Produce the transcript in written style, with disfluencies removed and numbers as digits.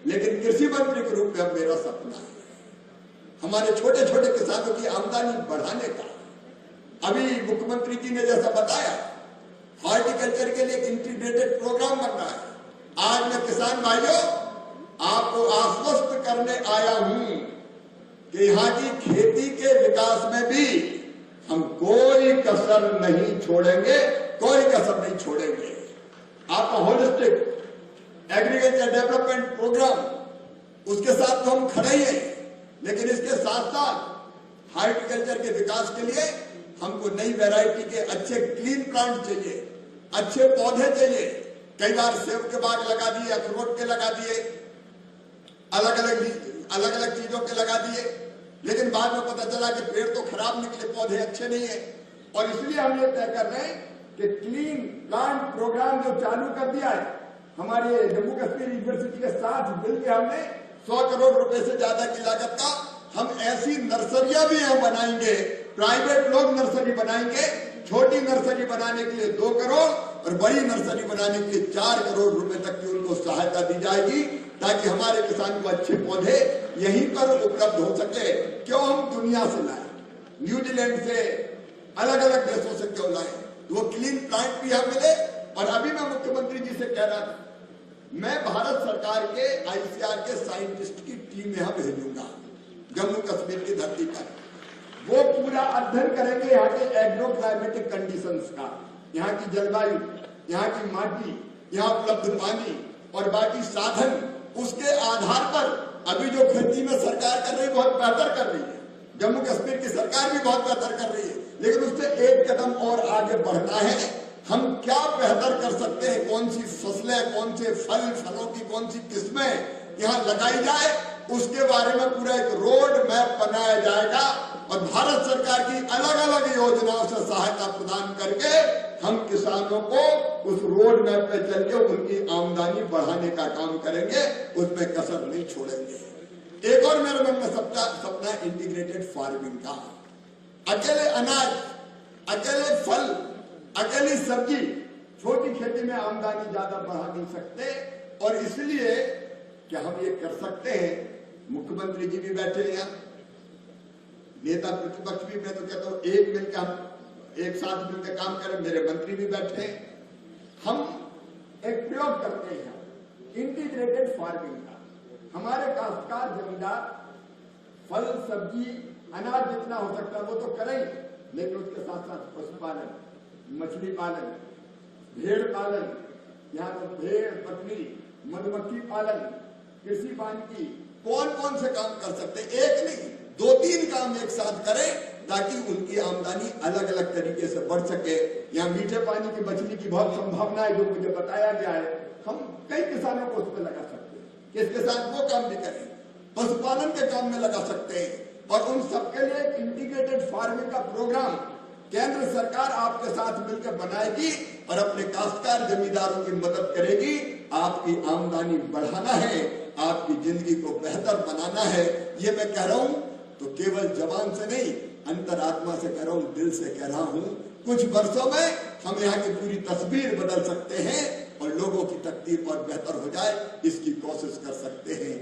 लेकिन कृषि मंत्री के रूप में अब मेरा सपना है हमारे छोटे छोटे किसानों की आमदनी बढ़ाने का। अभी मुख्यमंत्री जी ने जैसा बताया, हॉर्टिकल्चर के लिए एक इंटीग्रेटेड प्रोग्राम बन रहा है। आज मैं किसान भाइयों आपको आश्वस्त करने आया हूं कि यहाँ की खेती के विकास में भी हम कोई कसर नहीं छोड़ेंगे, कोई कसर नहीं छोड़ेंगे। आपका होलिस्टिक एग्रीकल्चर डेवलपमेंट प्रोग्राम, उसके साथ तो हम खड़े ही हैं, लेकिन इसके साथ साथ हॉर्टिकल्चर के विकास के लिए हमको नई वैरायटी के अच्छे क्लीन प्लांट चाहिए, अच्छे पौधे चाहिए। कई बार सेब के बाग लगा दिए, अखरोट के लगा दिए, अलग अलग चीजों के लगा दिए, लेकिन बाद में पता चला कि पेड़ तो खराब निकले, पौधे अच्छे नहीं है। और इसलिए हम ये तय कर रहे हैं कि क्लीन प्लांट प्रोग्राम जो चालू कर दिया है, हमारे जम्मू कश्मीर यूनिवर्सिटी के साथ मिलकर हमने 100 करोड़ रुपए से ज्यादा की लागत का हम ऐसी नर्सरियां भी यहाँ बनाएंगे, प्राइवेट लोग नर्सरी बनाएंगे। छोटी नर्सरी बनाने के लिए 2 करोड़ और बड़ी नर्सरी बनाने के लिए 4 करोड़ रुपए तक की उनको सहायता दी जाएगी, ताकि हमारे किसान को अच्छे पौधे यहीं पर उपलब्ध हो सके। क्यों हम दुनिया से लाए, न्यूजीलैंड से, अलग अलग देशों से क्यों लाए? तो वो क्लीन प्लांट भी यहाँ मिले। और अभी मैं मुख्यमंत्री जी से कह रहा था, मैं भारत सरकार के आईसीआर के साइंटिस्ट की टीम यहाँ भेजूंगा जम्मू कश्मीर की धरती पर। वो पूरा अध्ययन करेंगे यहाँ के एग्रो क्लाइमेटिक कंडीशंस का, यहाँ की जलवायु, यहाँ की माटी, यहाँ उपलब्ध पानी और बाकी साधन। उसके आधार पर अभी जो खेती में सरकार कर रही है बहुत बेहतर कर रही है, जम्मू कश्मीर की सरकार भी बहुत बेहतर कर रही है, लेकिन उससे एक कदम और आगे बढ़ना है। हम क्या बेहतर कर सकते हैं, कौन सी फसलें, कौन से फलों की कौन सी किस्में यहाँ लगाई जाए, उसके बारे में पूरा एक रोड मैप बनाया जाएगा। और भारत सरकार की अलग अलग योजनाओं से सहायता प्रदान करके हम किसानों को उस रोड मैप पे चल के उनकी आमदनी बढ़ाने का काम करेंगे, उसमें कसर नहीं छोड़ेंगे। एक और मेरे मन में सपना इंटीग्रेटेड फार्मिंग का। अकेले अनाज, अकेले फल, अकेली सब्जी, छोटी खेती में आमदनी ज्यादा बढ़ा नहीं सकते। और इसलिए क्या हम ये कर सकते हैं, मुख्यमंत्री जी भी बैठे हैं, नेता प्रतिपक्ष भी, मैं तो कहता हूं एक साथ मिलकर काम करें, मेरे मंत्री भी बैठे हैं। हम एक प्रयोग करते हैं इंटीग्रेटेड फार्मिंग का। हमारे काश्तकार जमींदार फल, सब्जी, अनाज जितना हो सकता है वो तो करें, लेकिन उसके साथ साथ पशुपालन, मछली पालन, भेड़ पालन, यहाँ तो भेड़, बकरी, मधुमक्खी पालन, कृषि वानिकी, कौन कौन से काम कर सकते हैं, एक नहीं 2-3 काम एक साथ करें, ताकि उनकी आमदनी अलग अलग तरीके से बढ़ सके। यहाँ मीठे पानी की मछली की बहुत संभावना है, जो मुझे बताया गया है। हम कई किसानों को उस पर लगा सकते हैं, इसके साथ वो काम भी करें, पशुपालन के काम में लगा सकते हैं। और उन सबके लिए एक इंटीग्रेटेड फार्मिंग का प्रोग्राम केंद्र सरकार आपके साथ मिलकर बनाएगी और अपने काश्तकार जमींदारों की मदद करेगी। आपकी आमदनी बढ़ाना है, आपकी जिंदगी को बेहतर बनाना है। ये मैं कह रहा हूं तो केवल जबान से नहीं, अंतरात्मा से कह रहा हूं, दिल से कह रहा हूं। कुछ वर्षों में हम यहाँ की पूरी तस्वीर बदल सकते हैं और लोगों की तकदीर और बेहतर हो जाए, इसकी कोशिश कर सकते हैं।